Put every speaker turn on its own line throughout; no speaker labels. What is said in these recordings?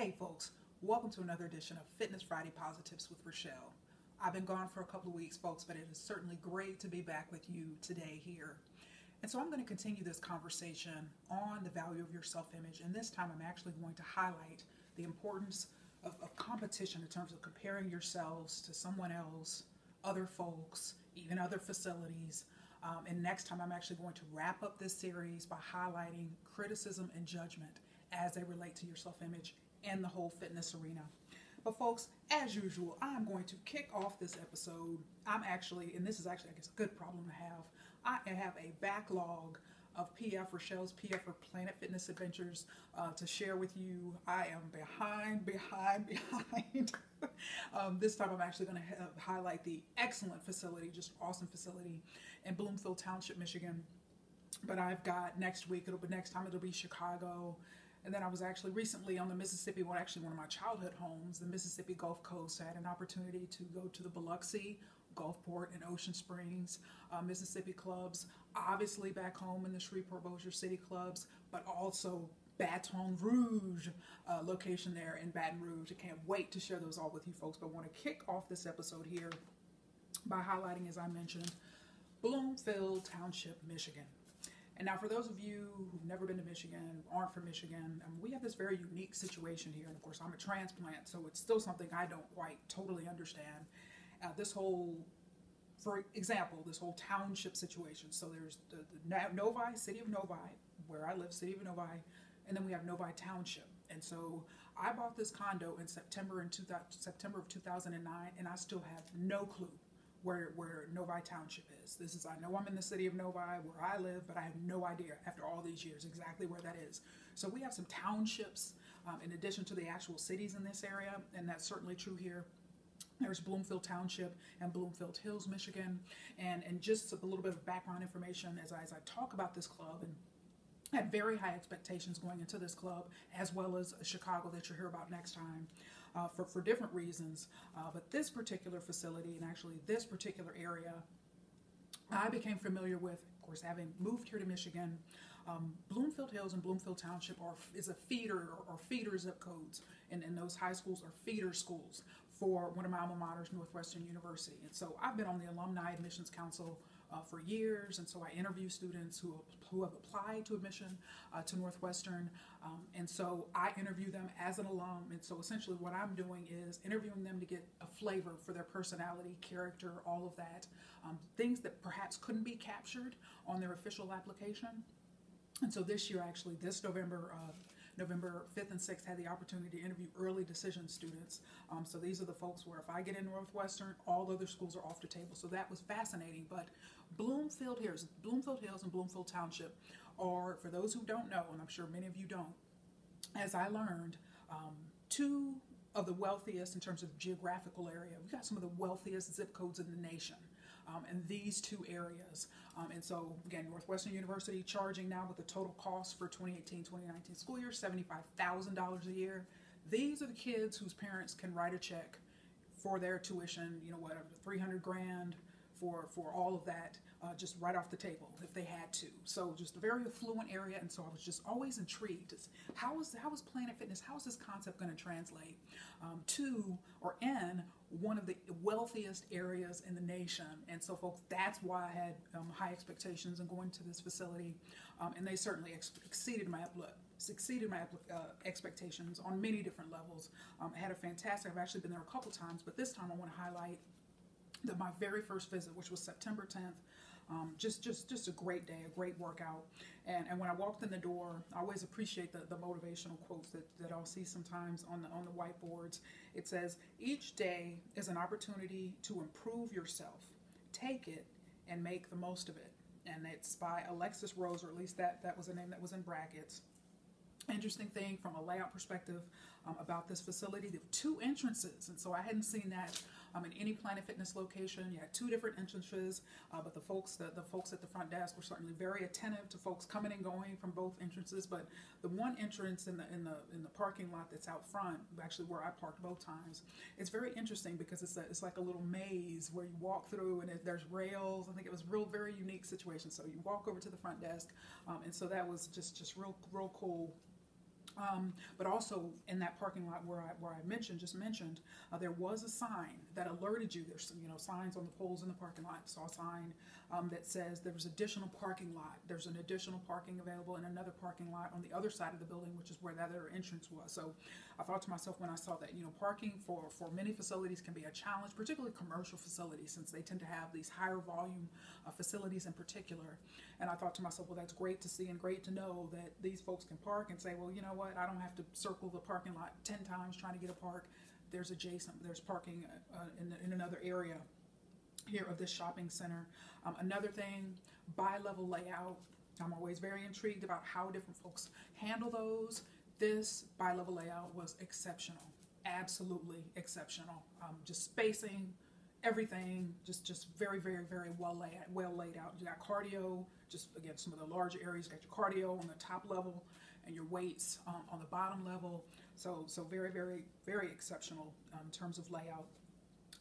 Hey folks, welcome to another edition of Fitness Friday Posi-TIPS with Rachelle. I've been gone for a couple of weeks, folks, but it is certainly great to be back with you today here. And so I'm going to continue this conversation on the value of your self-image, and this time I'm actually going to highlight the importance of competition in terms of comparing yourselves to someone else, other folks, even other facilities. And next time I'm actually going to wrap up this series by highlighting criticism and judgment as they relate to your self-image and the whole fitness arena. But folks, as usual, I'm going to kick off this episode. And this is actually, I guess, a good problem to have. I have a backlog of Rachelle's PF or Planet Fitness Adventures to share with you. I am behind. This time I'm actually going to highlight the excellent facility, just awesome facility in Bloomfield Township, Michigan. But I've got next time it'll be Chicago. And then I was actually recently on the Mississippi, one of my childhood homes, the Mississippi Gulf Coast. I had an opportunity to go to the Biloxi, Gulfport, and Ocean Springs, Mississippi clubs, obviously back home in the Shreveport-Bossier City clubs, but also Baton Rouge location there in Baton Rouge. I can't wait to share those all with you folks, but I want to kick off this episode here by highlighting, as I mentioned, Bloomfield Township, Michigan. And now for those of you who've never been to Michigan, aren't from Michigan, we have this very unique situation here. And of course, I'm a transplant, so it's still something I don't quite totally understand. For example, this whole township situation. So there's the Novi, city of Novi, where I live, city of Novi, and then we have Novi Township. And so I bought this condo in September of 2009, and I still have no clue where Novi Township is. I know I'm in the city of Novi where I live, but I have no idea after all these years exactly where that is. So we have some townships in addition to the actual cities in this area, and that's certainly true here. There's Bloomfield Township and Bloomfield Hills, Michigan, and just a little bit of background information as I talk about this club. And I had very high expectations going into this club, as well as Chicago that you'll hear about next time, for different reasons. But this particular facility, and actually this particular area, I became familiar with, of course, having moved here to Michigan. Bloomfield Hills and Bloomfield Township is a feeder or feeder zip codes, and those high schools are feeder schools for one of my alma maters, Northwestern University. And so I've been on the Alumni Admissions Council for years, and so I interview students who have applied to admission to Northwestern, and so I interview them as an alum. And so essentially what I'm doing is interviewing them to get a flavor for their personality, character, all of that, things that perhaps couldn't be captured on their official application. And so this year, actually, this November 5th and 6th, had the opportunity to interview early decision students. So these are the folks where if I get in Northwestern, all other schools are off the table. So that was fascinating. But Bloomfield Hills and Bloomfield Township are, for those who don't know, and I'm sure many of you don't, as I learned, two of the wealthiest in terms of geographical area. We've got some of the wealthiest zip codes in the nation. In these two areas. And so, again, Northwestern University charging now with the total cost for 2018-2019 school year, $75,000 a year. These are the kids whose parents can write a check for their tuition, whatever, $300,000 for all of that, just right off the table if they had to. So just a very affluent area, and so I was just always intrigued. How is Planet Fitness, how is this concept going to translate to or in one of the wealthiest areas in the nation? And so folks, that's why I had high expectations in going to this facility, and they certainly exceeded my expectations on many different levels. I had a fantastic, I've actually been there a couple times, but this time I want to highlight my very first visit, which was September 10th. Just a great day, a great workout. And when I walked in the door, I always appreciate the motivational quotes that I'll see sometimes on the whiteboards. It says, each day is an opportunity to improve yourself. Take it and make the most of it. And it's by Alexis Rose, or at least that was a name that was in brackets. Interesting thing from a layout perspective about this facility, there have two entrances, and so I hadn't seen that in any Planet Fitness location. You had two different entrances, but the folks at the front desk were certainly very attentive to folks coming and going from both entrances. But the one entrance in the parking lot that's out front, actually where I parked both times, it's very interesting because it's like a little maze where you walk through and there's rails. I think it was very unique situation. So you walk over to the front desk, and so that was just real cool. But also in that parking lot where I just mentioned, there was a sign that alerted you. There's signs on the poles in the parking lot. I saw a sign that says there's additional parking lot. There's an additional parking available in another parking lot on the other side of the building, which is where that other entrance was. So I thought to myself when I saw that, parking for many facilities can be a challenge, particularly commercial facilities, since they tend to have these higher volume facilities in particular. And I thought to myself, well, that's great to see and great to know that these folks can park and say, well, you know what, I don't have to circle the parking lot 10 times trying to get a park. There's parking in another area here of this shopping center. Another thing, bi-level layout. I'm always very intrigued about how different folks handle those. This bi-level layout was exceptional, absolutely exceptional. Just spacing, everything, just very, very, very well laid out. You got cardio, just again, some of the larger areas. You got your cardio on the top level and your weights on the bottom level. So very, very, very exceptional in terms of layout.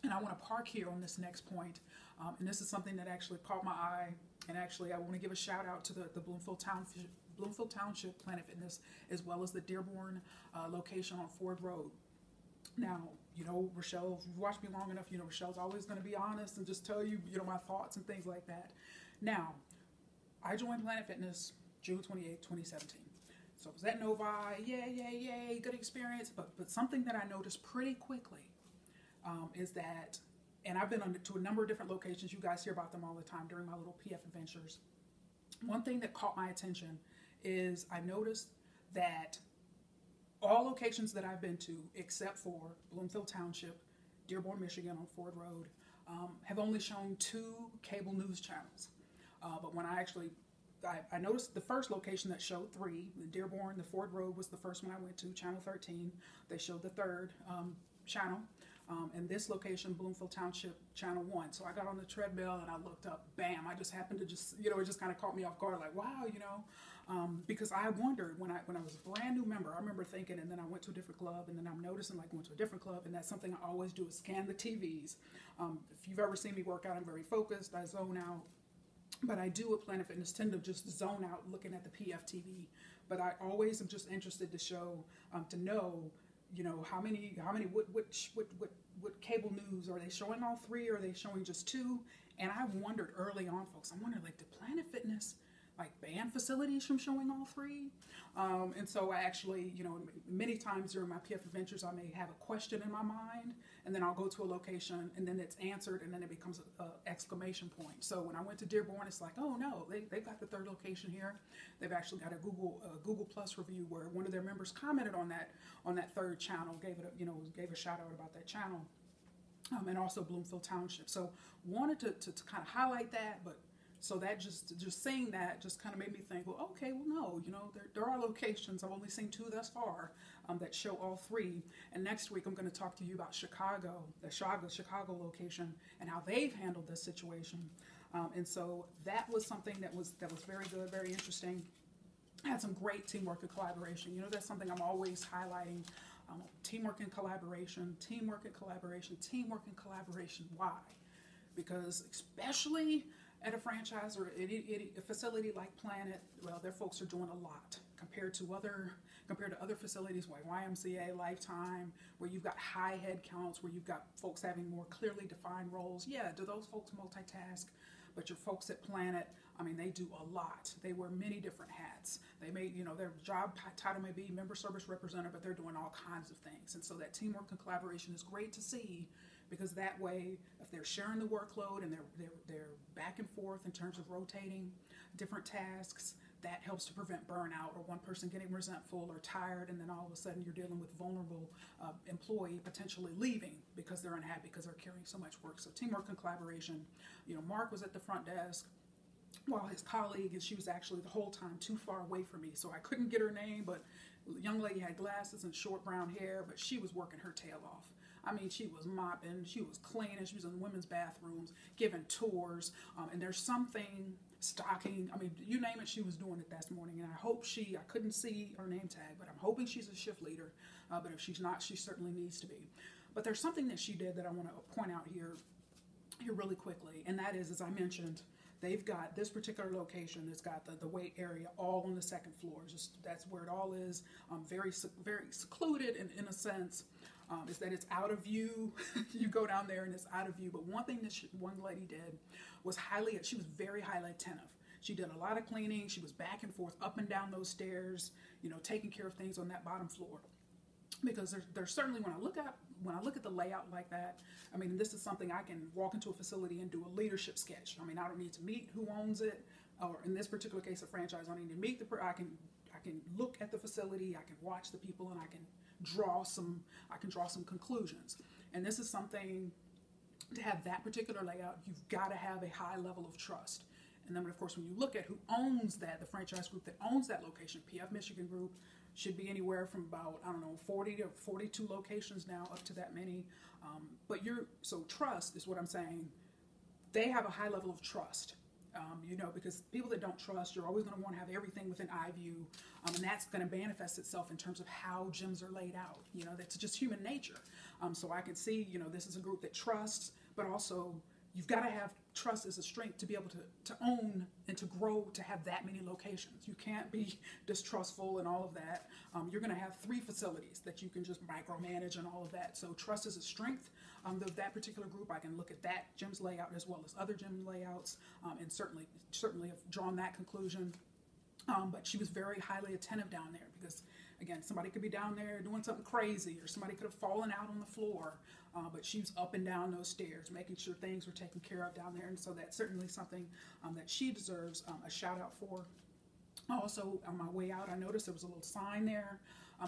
And I want to park here on this next point. And this is something that actually caught my eye. And actually, I want to give a shout out to the Bloomfield Township Planet Fitness, as well as the Dearborn location on Ford Road. Now, Rachelle, if you've watched me long enough, Rachelle's always going to be honest and just tell you, my thoughts and things like that. Now, I joined Planet Fitness June 28, 2017. So I was at Novi, yay, good experience. But something that I noticed pretty quickly is that, and I've been to a number of different locations. You guys hear about them all the time during my little PF adventures. One thing that caught my attention is I noticed that all locations that I've been to, except for Bloomfield Township, Dearborn, Michigan on Ford Road, have only shown 2 cable news channels. But when I noticed the first location that showed 3, the Dearborn, the Ford Road was the first one I went to, channel 13. They showed the third channel. And this location, Bloomfield Township, channel 1. So I got on the treadmill and I looked up, bam, I just happened to it just kind of caught me off guard, like, wow, because I wondered when I was a brand new member, I remember thinking, and then I went to a different club, and then I'm noticing like going to a different club, and that's something I always do is scan the TVs. If you've ever seen me work out, I'm very focused, I zone out. But I do at Planet Fitness tend to just zone out looking at the PFTV. But I always am just interested to know, how many, what cable news are they showing? All 3? Or are they showing just 2? And I wondered early on, folks. I wondered, like, did Planet Fitness ban facilities from showing all 3? And so I actually, many times during my PF adventures, I may have a question in my mind, and then I'll go to a location, and then it's answered, and then it becomes an exclamation point. So when I went to Dearborn, it's like, oh no, they've got the 3rd location here. They've actually got a Google Plus review where one of their members commented on that 3rd channel, gave a shout out about that channel, and also Bloomfield Township. So wanted to kind of highlight that, but. So that just saying that just kind of made me think, well, okay, well, no, there are locations. I've only seen 2 thus far that show all 3. And next week I'm going to talk to you about Chicago, the Chicago location, and how they've handled this situation. And so that was something that was very good, very interesting. I had some great teamwork and collaboration. That's something I'm always highlighting. Teamwork and collaboration, teamwork and collaboration, teamwork and collaboration. Why? Because especially at a franchise or a facility like Planet, well, their folks are doing a lot compared to other facilities like YMCA, Lifetime, where you've got high head counts, where you've got folks having more clearly defined roles. Yeah, do those folks multitask? But your folks at Planet, they do a lot. They wear many different hats. They may, their job title may be member service representative, but they're doing all kinds of things. And so that teamwork and collaboration is great to see. Because that way, if they're sharing the workload and they're back and forth in terms of rotating different tasks, that helps to prevent burnout or one person getting resentful or tired, and then all of a sudden you're dealing with vulnerable employee potentially leaving because they're unhappy because they're carrying so much work. So teamwork and collaboration. Mark was at the front desk while his colleague, and she was actually the whole time too far away from me, so I couldn't get her name, but the young lady had glasses and short brown hair, but she was working her tail off. She was mopping, she was cleaning, she was in women's bathrooms, giving tours, and there's something, stocking, you name it, she was doing it that morning, and I couldn't see her name tag, but I'm hoping she's a shift leader, but if she's not, she certainly needs to be. But there's something that she did that I want to point out here really quickly, and that is, as I mentioned, they've got this particular location that's got the weight area all on the second floor. Just that's where it all is. Very secluded in a sense. Is that it's out of view. You go down there and it's out of view. But one thing that one lady did was she was very highly attentive. She did a lot of cleaning. She was back and forth, up and down those stairs, taking care of things on that bottom floor. Because there's certainly, when I look at the layout like that, I mean, this is something I can walk into a facility and do a leadership sketch. I mean, I don't need to meet who owns it, or in this particular case, a franchise. I don't need to meet I can look at the facility, I can watch the people, and I can draw some conclusions. And this is something, to have that particular layout, you've got to have a high level of trust. And then, of course, when you look at who owns that, the franchise group that owns that location, PF Michigan Group, should be anywhere from about, 40 to 42 locations now, up to that many. So trust is what I'm saying. They have a high level of trust, because people that don't trust, you're always going to want to have everything within eye view. And that's going to manifest itself in terms of how gyms are laid out. That's just human nature. So I can see, this is a group that trusts, but also you've got to have trust as a strength to be able to own and to grow, to have that many locations. You can't be distrustful and all of that. You're going to have 3 facilities that you can just micromanage and all of that. So trust is a strength of that particular group. I can look at that gym's layout as well as other gym layouts, and certainly have drawn that conclusion. But she was very highly attentive down there because, again, somebody could be down there doing something crazy, or somebody could have fallen out on the floor. But she was up and down those stairs, making sure things were taken care of down there. And so that's certainly something that she deserves a shout out for. Also, on my way out, I noticed there was a little sign there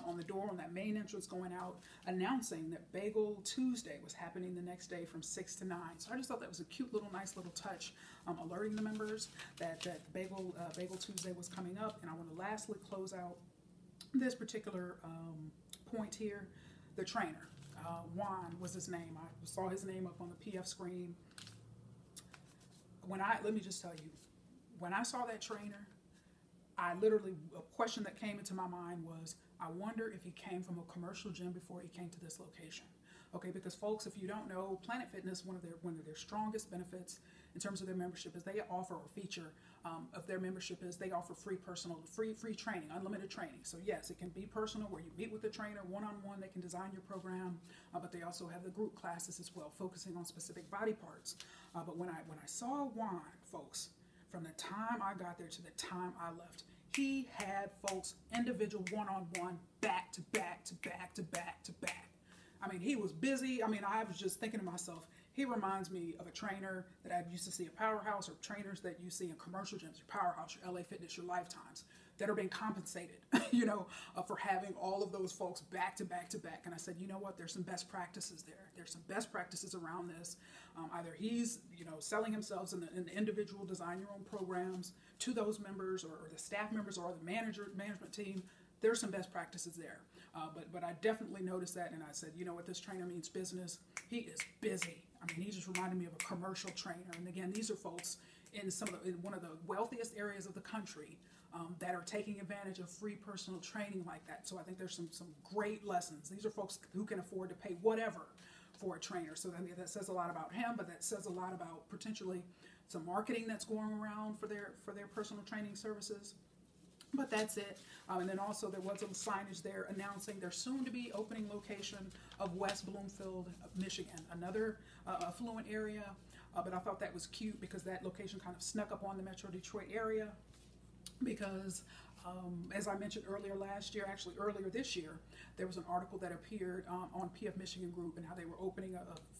on the door on that main entrance going out, announcing that Bagel Tuesday was happening the next day from 6 to 9. So I just thought that was a cute little, nice little touch, alerting the members that Bagel Tuesday was coming up. And I want to lastly close out this particular point here. The trainer, Juan was his name. I saw his name up on the PF screen. Let me just tell you, when I saw that trainer, a question that came into my mind was, I wonder if he came from a commercial gym before he came to this location. Okay, because folks, if you don't know, Planet Fitness, one of their strongest benefits in terms of their membership is they offer, or feature of their membership is they offer free training, unlimited training. So yes, it can be personal where you meet with the trainer one-on-one, they can design your program, but they also have the group classes as well, focusing on specific body parts. But when I saw Juan, folks, from the time I got there to the time I left, he had folks individual one-on-one, back to back to back to back to back. I mean, he was busy. I mean, I was just thinking to myself, he reminds me of a trainer that I used to see at Powerhouse, or trainers that you see in commercial gyms, your Powerhouse, your LA Fitness, your Lifetimes, that are being compensated, for having all of those folks back to back to back. And I said, you know what? There's some best practices there. There's some best practices around this. Either he's, selling himself in the individual design your own programs to those members, or the staff members, or the management team. There's some best practices there. But I definitely noticed that, and I said, you know what, this trainer means business. He is busy. I mean, he just reminded me of a commercial trainer. And again, these are folks in one of the wealthiest areas of the country that are taking advantage of free personal training like that. So I think there's some great lessons. These are folks who can afford to pay whatever for a trainer. So I mean, that says a lot about him, but that says a lot about potentially some marketing that's going around for their personal training services. But that's it. And then also there was a signage there announcing their soon-to-be opening location of West Bloomfield, Michigan, another affluent area. But I thought that was cute because that location kind of snuck up on the Metro Detroit area because, as I mentioned earlier this year, there was an article that appeared on PF Michigan Group and how they were opening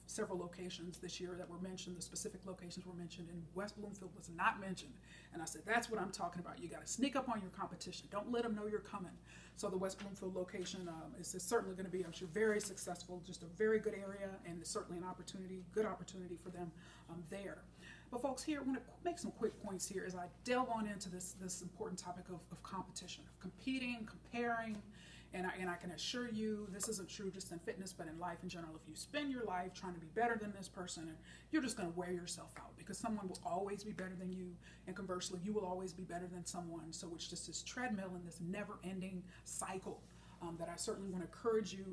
several locations this year that were mentioned. The specific locations were mentioned, and West Bloomfield was not mentioned. And I said, that's what I'm talking about. You got to sneak up on your competition. Don't let them know you're coming. So the West Bloomfield location is certainly going to be, I'm sure, very successful, just a very good area, and it's certainly good opportunity for them there. But folks, here, I want to make some quick points here as I delve on into this important topic of competition, of competing, comparing. And I can assure you, this isn't true just in fitness, but in life in general. If you spend your life trying to be better than this person, you're just going to wear yourself out because someone will always be better than you. And conversely, you will always be better than someone. So it's just this treadmill and this never-ending cycle that I certainly want to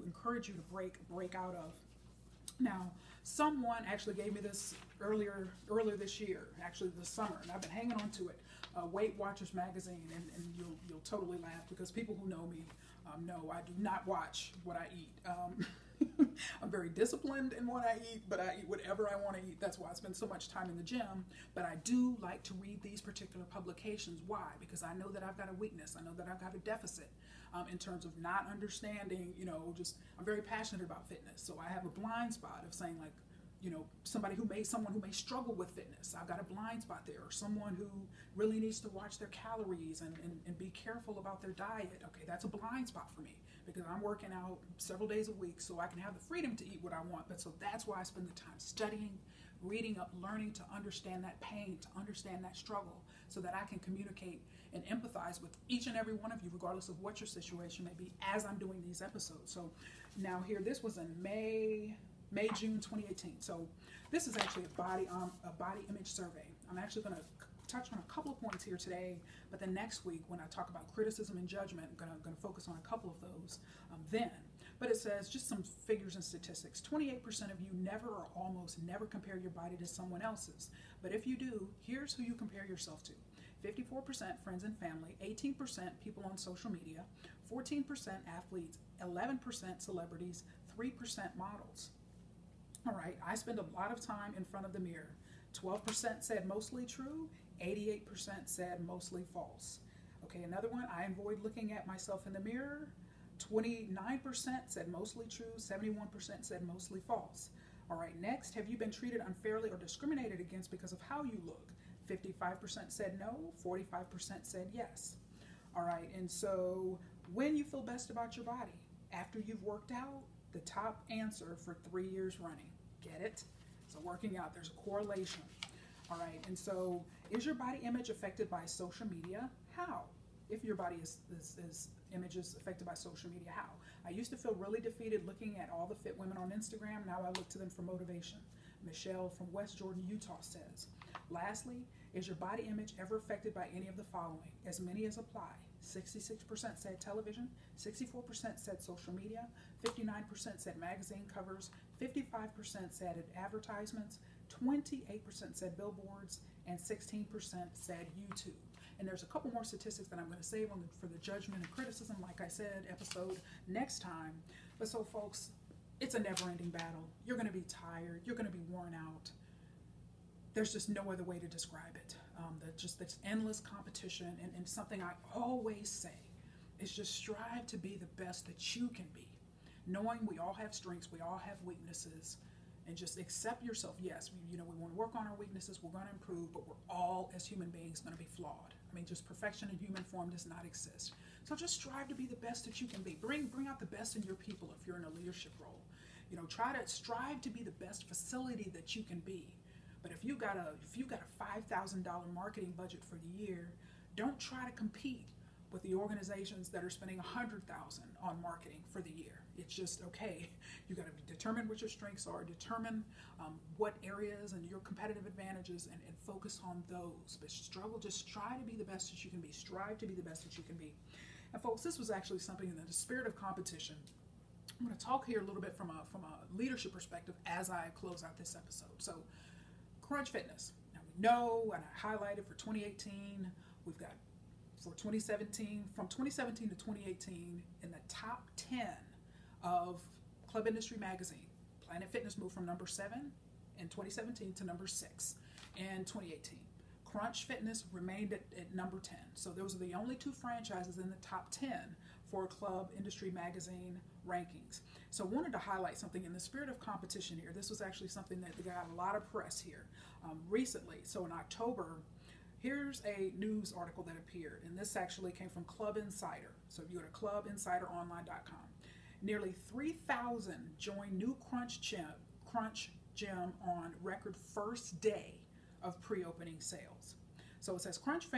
encourage you to break out of. Now, someone actually gave me this earlier this year, actually this summer, and I've been hanging on to it. Weight Watchers magazine, and you'll totally laugh because people who know me know I do not watch what I eat. I'm very disciplined in what I eat, but I eat whatever I want to eat. That's why I spend so much time in the gym. But I do like to read these particular publications. Why? Because I know that I've got a weakness. I know that I've got a deficit in terms of not understanding, just I'm very passionate about fitness. So I have a blind spot of saying, like, someone who may struggle with fitness. I've got a blind spot there. Or someone who really needs to watch their calories and be careful about their diet. Okay, that's a blind spot for me because I'm working out several days a week so I can have the freedom to eat what I want. But so that's why I spend the time studying, reading up, learning to understand that pain, to understand that struggle, so that I can communicate and empathize with each and every one of you, regardless of what your situation may be, as I'm doing these episodes. So now here, this was in June 2018. So this is actually a body image survey. I'm actually going to touch on a couple of points here today, but then next week when I talk about criticism and judgment, I'm going to focus on a couple of those then. But it says just some figures and statistics. 28% of you never or almost never compare your body to someone else's. But if you do, here's who you compare yourself to. 54% friends and family, 18% people on social media, 14% athletes, 11% celebrities, 3% models. All right, I spend a lot of time in front of the mirror. 12% said mostly true, 88% said mostly false. Okay, another one, I avoid looking at myself in the mirror. 29% said mostly true, 71% said mostly false. All right, next, have you been treated unfairly or discriminated against because of how you look? 55% said no, 45% said yes. All right, and so when you feel best about your body? After you've worked out? The top answer for 3 years running. Get it? So working out, there's a correlation. All right, and so is your body image affected by social media? How? If your body image is affected by social media, how? I used to feel really defeated looking at all the fit women on Instagram. Now I look to them for motivation. Michelle from West Jordan, Utah says. Lastly, is your body image ever affected by any of the following? As many as apply. 66% said television, 64% said social media, 59% said magazine covers, 55% said advertisements, 28% said billboards, and 16% said YouTube. And there's a couple more statistics that I'm going to save for the judgment and criticism, like I said, episode next time. But so folks, it's a never-ending battle. You're going to be tired. You're going to be worn out. There's just no other way to describe it. This endless competition, and something I always say is just strive to be the best that you can be, knowing we all have strengths, we all have weaknesses, and just accept yourself. Yes, we want to work on our weaknesses, we're going to improve, but we're all, as human beings, going to be flawed. I mean, just perfection in human form does not exist. So just strive to be the best that you can be. Bring out the best in your people if you're in a leadership role. Try to strive to be the best facility that you can be. But if you got a $5,000 marketing budget for the year, don't try to compete with the organizations that are spending $100,000 on marketing for the year. It's just, okay, you got to determine what your strengths are, determine what areas and your competitive advantages, and focus on those. But just try to be the best that you can be. Strive to be the best that you can be. And folks, this was actually something in the spirit of competition. I'm going to talk here a little bit from a leadership perspective as I close out this episode. So, Crunch Fitness. Now we know, and I highlighted for 2018, we've got for 2017, from 2017 to 2018, in the top 10 of Club Industry Magazine, Planet Fitness moved from number 7 in 2017 to number 6 in 2018. Crunch Fitness remained at number 10. So those are the only 2 franchises in the top 10 for Club Industry Magazine rankings. So I wanted to highlight something in the spirit of competition here. This was actually something that got a lot of press here recently. So in October, here's a news article that appeared, and this actually came from Club Insider. So if you go to clubinsideronline.com, nearly 3,000 joined new Crunch Gym on record first day of pre-opening sales. So it says Crunch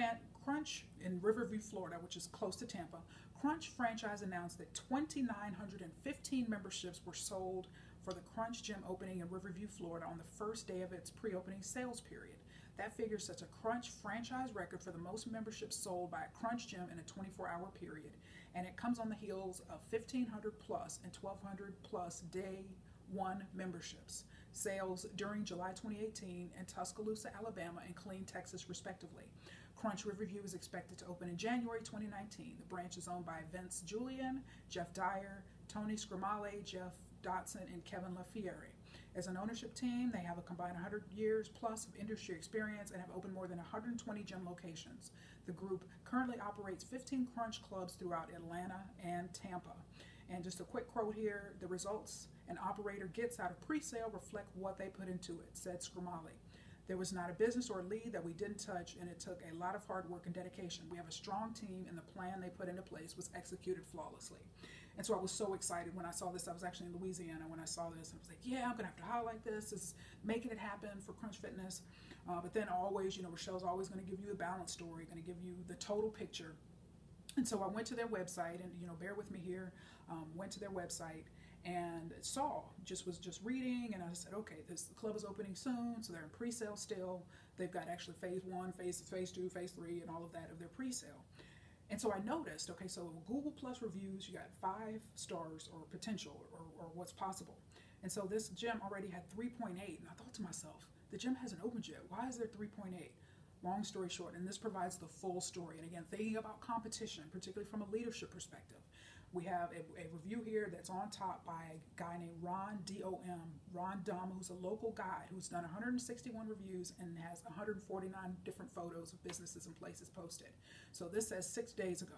in Riverview, Florida, which is close to Tampa, Crunch franchise announced that 2,915 memberships were sold for the Crunch Gym opening in Riverview, Florida on the first day of its pre-opening sales period. That figure sets a Crunch franchise record for the most memberships sold by a Crunch Gym in a 24-hour period, and it comes on the heels of 1,500 plus and 1,200 plus day 1 memberships. Sales during July 2018 in Tuscaloosa, Alabama, and Killeen, Texas, respectively. Crunch Riverview is expected to open in January 2019. The branch is owned by Vince Julian, Jeff Dyer, Tony Scrimale, Jeff Dotson, and Kevin LaFiere. As an ownership team, they have a combined 100 years plus of industry experience and have opened more than 120 gym locations. The group currently operates 15 Crunch clubs throughout Atlanta and Tampa. And just a quick quote here, the results an operator gets out of pre-sale reflect what they put into it, said Scrimale. There was not a business or lead that we didn't touch, and it took a lot of hard work and dedication. We have a strong team, and the plan they put into place was executed flawlessly. And so I was so excited when I saw this. I was actually in Louisiana when I saw this. I was like, yeah, I'm going to have to highlight this. This is making it happen for Crunch Fitness. But then always, Rachelle's always going to give you a balanced story, going to give you the total picture. And so I went to their website, and, bear with me here, went to their website and was just reading, and I said, okay, this club is opening soon, so they're in pre-sale still. They've got actually phase 1, phase 2, phase 3, and all of that of their pre-sale. And so I noticed, okay, so Google Plus reviews, you got 5 stars or potential or what's possible. And so this gym already had 3.8, and I thought to myself, the gym hasn't opened yet. Why is there 3.8? Long story short, and this provides the full story. And again, thinking about competition, particularly from a leadership perspective, we have a review here that's on top by a guy named Ron D-O-M, Ron Dom, who's a local guide who's done 161 reviews and has 149 different photos of businesses and places posted. So this says 6 days ago.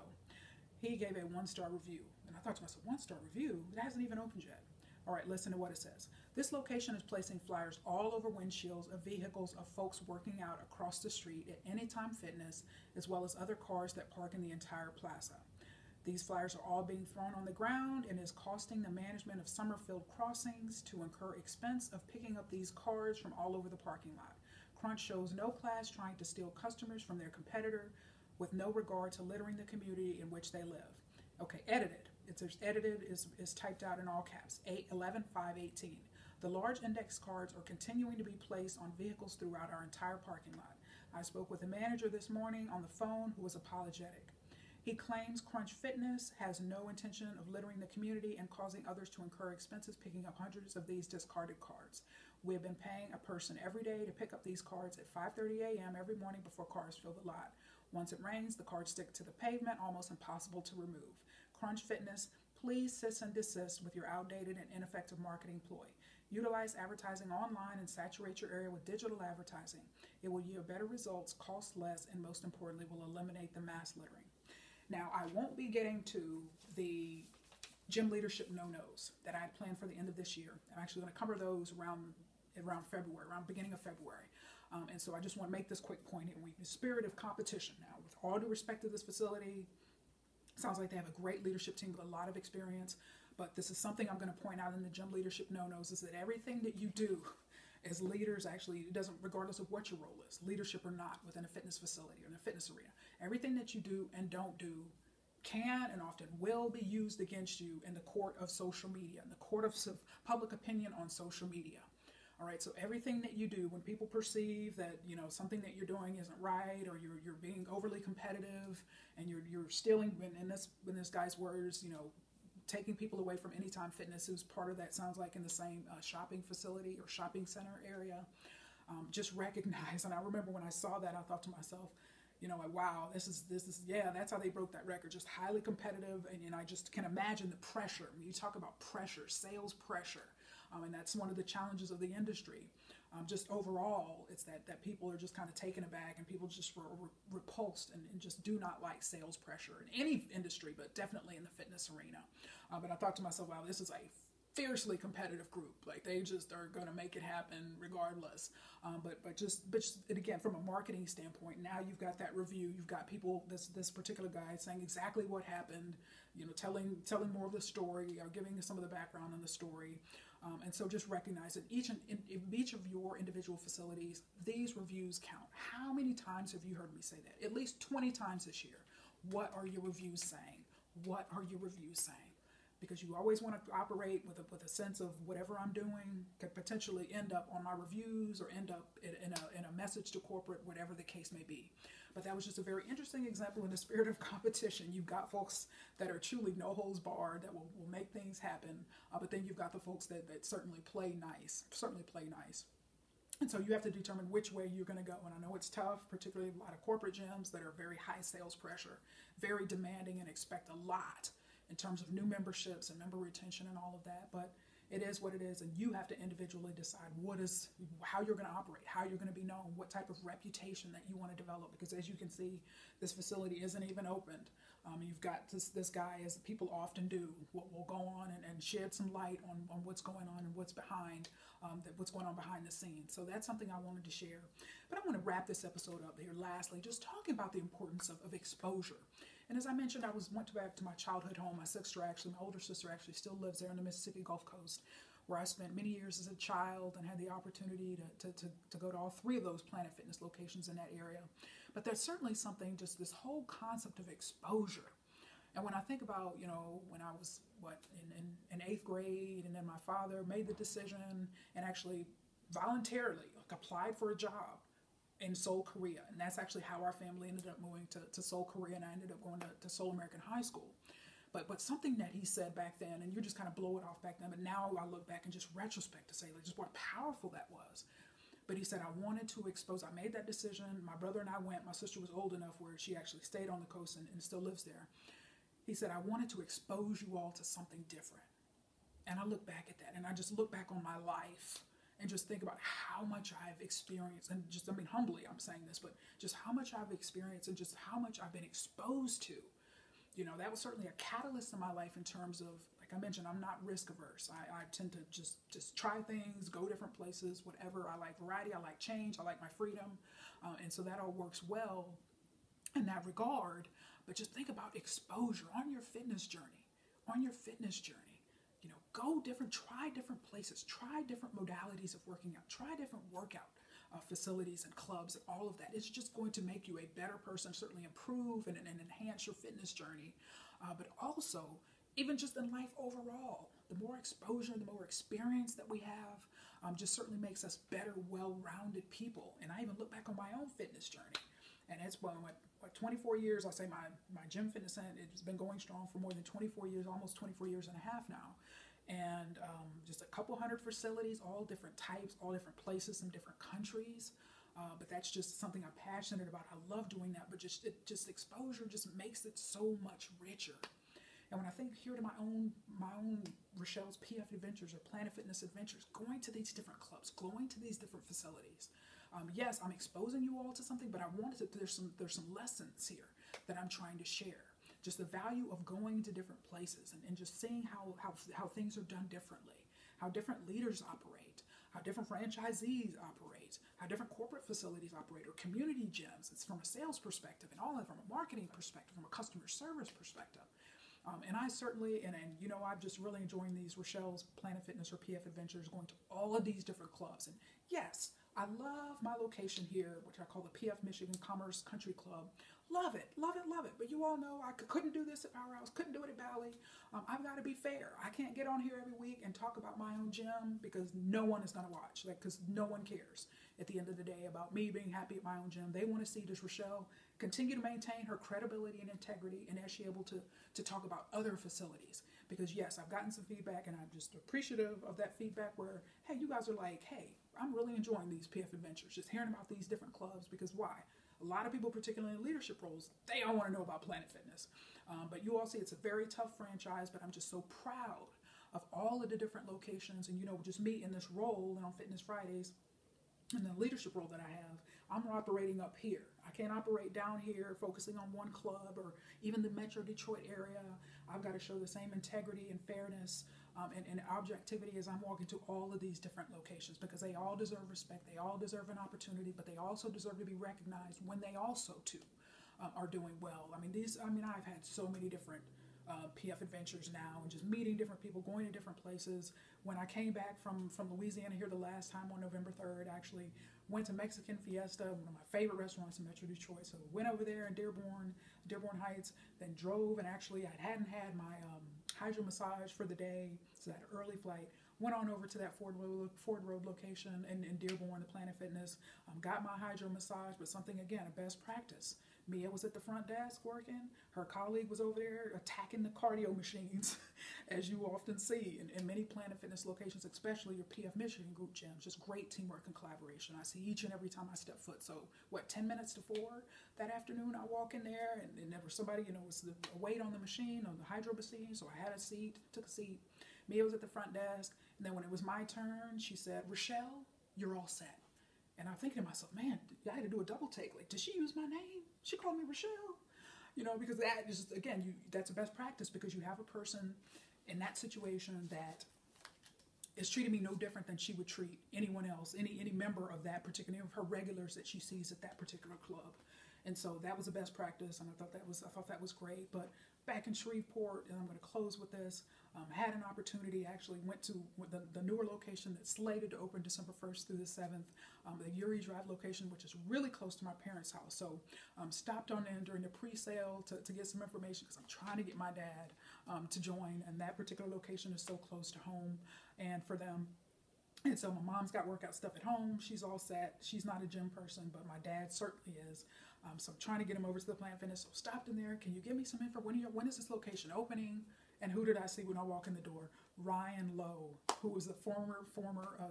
He gave a 1-star review. And I thought to myself, 1-star review? It hasn't even opened yet. All right, listen to what it says. This location is placing flyers all over windshields of vehicles of folks working out across the street at Anytime Fitness, as well as other cars that park in the entire plaza. These flyers are all being thrown on the ground and is costing the management of Summerfield Crossings to incur expense of picking up these cars from all over the parking lot. Crunch shows no class trying to steal customers from their competitor with no regard to littering the community in which they live. Okay, edited. It says edited is typed out in all caps, 8/11/5/18. The large index cards are continuing to be placed on vehicles throughout our entire parking lot. I spoke with a manager this morning on the phone who was apologetic. He claims Crunch Fitness has no intention of littering the community and causing others to incur expenses picking up hundreds of these discarded cards. We have been paying a person every day to pick up these cards at 5:30 a.m. every morning before cars fill the lot. Once it rains, the cards stick to the pavement, almost impossible to remove. Crunch Fitness, please cease and desist with your outdated and ineffective marketing ploy. Utilize advertising online and saturate your area with digital advertising. It will yield better results, cost less, and most importantly, will eliminate the mass littering. Now, I won't be getting to the gym leadership no-nos that I had planned for the end of this year. I'm actually going to cover those around February, around beginning of February. And so I just want to make this quick point here. In the spirit of competition now, with all due respect to this facility, sounds like they have a great leadership team with a lot of experience, but this is something I'm going to point out in the gym leadership no-nos, is that everything that you do as leaders, actually, it doesn't, regardless of what your role is, leadership or not, within a fitness facility or in a fitness arena, everything that you do and don't do can and often will be used against you in the court of social media, in the court of public opinion on social media. All right, so everything that you do, when people perceive that something that you're doing isn't right, or you're being overly competitive, and you're stealing, in this guy's words, taking people away from Anytime Fitness, who's part of that, sounds like in the same shopping facility or shopping center area, just recognize. And I remember when I saw that, I thought to myself, wow, this is that's how they broke that record, just highly competitive. And I just can imagine the pressure. I mean, you talk about pressure, sales pressure. And that's one of the challenges of the industry. Just overall, it's that people are just kind of taken aback, and people just were repulsed and just do not like sales pressure in any industry, but definitely in the fitness arena. But I thought to myself, wow, this is a fiercely competitive group. Like, they just are going to make it happen regardless. But again, from a marketing standpoint, now you've got that review. You've got people, this particular guy saying exactly what happened, telling more of the story, or giving some of the background on the story. And so just recognize that in each of your individual facilities, these reviews count. How many times have you heard me say that? At least 20 times this year. What are your reviews saying? What are your reviews saying? because you always want to operate with a sense of whatever I'm doing could potentially end up on my reviews or end up in a message to corporate, whatever the case may be. But that was just a very interesting example in the spirit of competition. You've got folks that are truly no holds barred, that will make things happen. But then you've got the folks that certainly play nice. And so you have to determine which way you're going to go. And I know it's tough, particularly a lot of corporate gyms that are very high sales pressure, very demanding, and expect a lot in terms of new memberships and member retention and all of that. But it is what it is, and you have to individually decide how you're going to operate, how you're going to be known, what type of reputation that you want to develop. Because as you can see, this facility isn't even opened. You've got this guy, as people often do, will go on and shed some light on what's going on and what's going on behind the scenes. So that's something I wanted to share. But I want to wrap this episode up here. Lastly, just talking about the importance of exposure. And as I mentioned, I went back to my childhood home. My older sister actually still lives there on the Mississippi Gulf Coast, where I spent many years as a child and had the opportunity to go to all 3 of those Planet Fitness locations in that area. But there's certainly something, just this whole concept of exposure. And when I think about, when I was, in 8th grade, and then my father made the decision and actually voluntarily applied for a job in Seoul, Korea. And that's actually how our family ended up moving to Seoul, Korea, and I ended up going to Seoul American High School. But something that he said back then, and you just kind of blow it off back then, but now I look back and just retrospect to say just what powerful that was. But he said, I wanted to expose, I made that decision. My brother and I went. My sister was old enough where she actually stayed on the coast and still lives there. He said, I wanted to expose you all to something different. And I look back at that, and I just look back on my life and just think about how much I've experienced, and just, humbly I'm saying this, but just how much I've experienced and just how much I've been exposed to. That was certainly a catalyst in my life in terms of, like I mentioned, I'm not risk averse. I tend to just try things, go different places, whatever. I like variety, I like change, I like my freedom. And so that all works well in that regard. But just think about exposure on your fitness journey, try different places, try different modalities of working out, try different workout facilities and clubs and all of that. It's just going to make you a better person, certainly improve and enhance your fitness journey. But also, even just in life overall, the more exposure, the more experience that we have, just certainly makes us better, well-rounded people. And I even look back on my own fitness journey. And it's 24 years, I say my gym fitness, it's been going strong for more than 24 years, almost 24 years and a half now. And just a couple hundred facilities, all different types, all different places, some different countries. But that's just something I'm passionate about. I love doing that, but just exposure just makes it so much richer. And when I think here to my own Rachelle's PF Adventures or Planet Fitness Adventures, going to these different clubs, going to these different facilities. Yes, I'm exposing you all to something, but there's some lessons here that I'm trying to share. Just the value of going to different places and just seeing how things are done differently, how different leaders operate, how different franchisees operate, how different corporate facilities operate, or community gyms. It's from a sales perspective and all that, from a marketing perspective, from a customer service perspective. And I certainly, I'm just really enjoying these Rachelle's Planet Fitness or PF Adventures, going to all of these different clubs. And yes, I love my location here, which I call the PF Michigan Commerce Country Club. Love it, love it, love it. But you all know I couldn't do this at Powerhouse, couldn't do it at Bally. I've got to be fair. I can't get on here every week and talk about my own gym because no one is going to watch, because no one cares at the end of the day about me being happy at my own gym. They want to see, does Rachelle continue to maintain her credibility and integrity, and is she able to talk about other facilities? Because yes, I've gotten some feedback, and I'm just appreciative of that feedback where, hey, you guys are like, hey, I'm really enjoying these PF Adventures, just hearing about these different clubs, because why? A lot of people, particularly in leadership roles, they all want to know about Planet Fitness. But you all see it's a very tough franchise, but I'm just so proud of all of the different locations. And, just me in this role and on Fitness Fridays, and the leadership role that I have, I'm operating up here. I can't operate down here focusing on one club or even the Metro Detroit area. I've got to show the same integrity and fairness and objectivity as I'm walking to all of these different locations, because they all deserve respect. They all deserve an opportunity, but they also deserve to be recognized when they also, too, are doing well. I've had so many different PF Adventures now, and just meeting different people, going to different places. When I came back from Louisiana here the last time on November 3rd, I actually went to Mexican Fiesta, one of my favorite restaurants in Metro Detroit. So went over there in Dearborn Heights, then drove, and actually I hadn't had my hydro massage for the day. So that early flight. Went on over to that Ford Road location in Dearborn, the Planet Fitness. Got my hydro massage, but something, again, a best practice. Mia was at the front desk working. Her colleague was over there attacking the cardio machines, as you often see in many Planet Fitness locations, especially your PF Michigan group gyms. Just great teamwork and collaboration. I see each and every time I step foot. So, 10 minutes to 4 that afternoon, I walk in there, and there was somebody, was the weight on the machine, on the hydro machine, so I had a seat, took a seat. Mia was at the front desk, and then when it was my turn, she said, "Rachelle, you're all set." And I'm thinking to myself, man, I had to do a double take. Like, did she use my name? She called me Rachelle. Because that is, again, that's a best practice, because you have a person in that situation that is treating me no different than she would treat anyone else, any member of that particular, of her regulars that she sees at that particular club. And so that was a best practice, and I thought that was great. But back in Shreveport, and I'm going to close with this, had an opportunity, actually went to the newer location that's slated to open December 1st through the 7th, the Uri Drive location, which is really close to my parents' house. So stopped on in during the pre-sale to get some information, because I'm trying to get my dad to join, and that particular location is so close to home and for them. And so my mom's got workout stuff at home. She's all set. She's not a gym person, but my dad certainly is. So I'm trying to get him over to the Planet Fitness. So stopped in there. Can you give me some info? When is this location opening? And who did I see when I walk in the door? Ryan Lowe, who was the former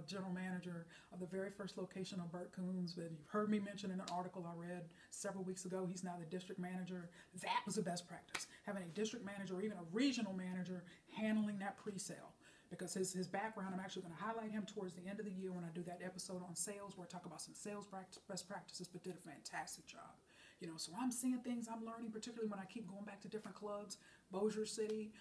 general manager of the very first location on Burt Coons. But you've heard me mention in an article I read several weeks ago, he's now the district manager. That was a best practice, having a district manager or even a regional manager handling that pre-sale. Because his background, I'm actually going to highlight him towards the end of the year when I do that episode on sales, where I talk about some sales best practices, but did a fantastic job. So I'm seeing things I'm learning, particularly when I keep going back to different clubs. Bossier City,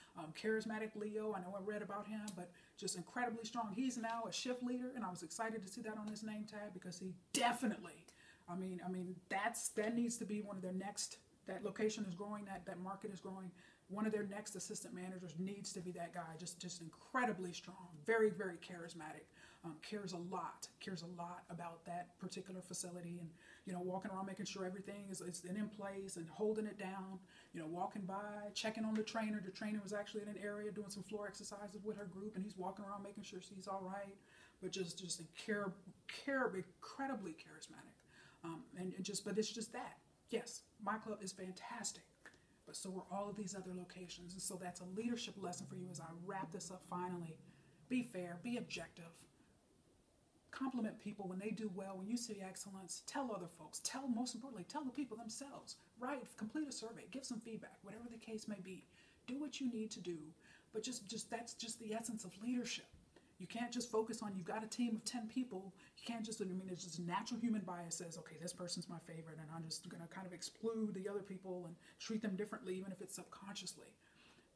charismatic Leo, I know I read about him, but just incredibly strong. He's now a shift leader, and I was excited to see that on his name tag, because he definitely, that needs to be one of their next, that location is growing, that market is growing. One of their next assistant managers needs to be that guy, just incredibly strong, very, very charismatic, cares a lot about that particular facility, and, walking around making sure everything is in place and holding it down, walking by, checking on the trainer. The trainer was actually in an area doing some floor exercises with her group, and he's walking around making sure she's all right, but just incredibly charismatic. But it's just that. Yes, my club is fantastic, but so are all of these other locations. And so that's a leadership lesson for you as I wrap this up finally. Be fair, be objective. Compliment people when they do well, when you see excellence. Tell other folks. Most importantly, tell the people themselves. Complete a survey, give some feedback, whatever the case may be. Do what you need to do, but that's just the essence of leadership. You can't just focus on, you've got a team of 10 people. You can't just, it's just natural human bias says, okay, this person's my favorite, and I'm just going to kind of exclude the other people and treat them differently, even if it's subconsciously.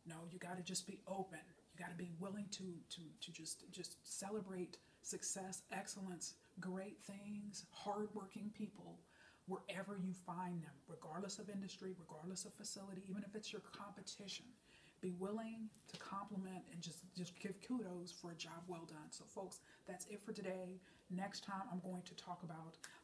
No, you got to just be open. You got to be willing to just celebrate success, excellence, great things, hardworking people, wherever you find them, regardless of industry, regardless of facility, even if it's your competition. Be willing to compliment and just give kudos for a job well done. So folks, that's it for today. Next time I'm going to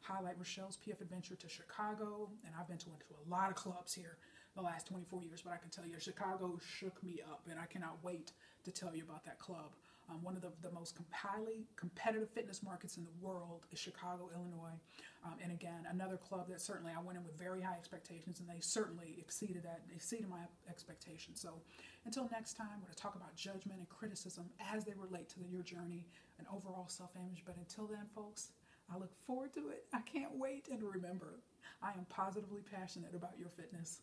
highlight Rachelle's PF adventure to Chicago. And I've been to a lot of clubs here the last 24 years, but I can tell you Chicago shook me up, and I cannot wait to tell you about that club. One of the most highly competitive fitness markets in the world is Chicago, Illinois. And again, another club that certainly I went in with very high expectations, and they certainly exceeded my expectations. So until next time, we're going to talk about judgment and criticism as they relate to your journey and overall self-image. But until then, folks, I look forward to it. I can't wait. And remember, I am positively passionate about your fitness.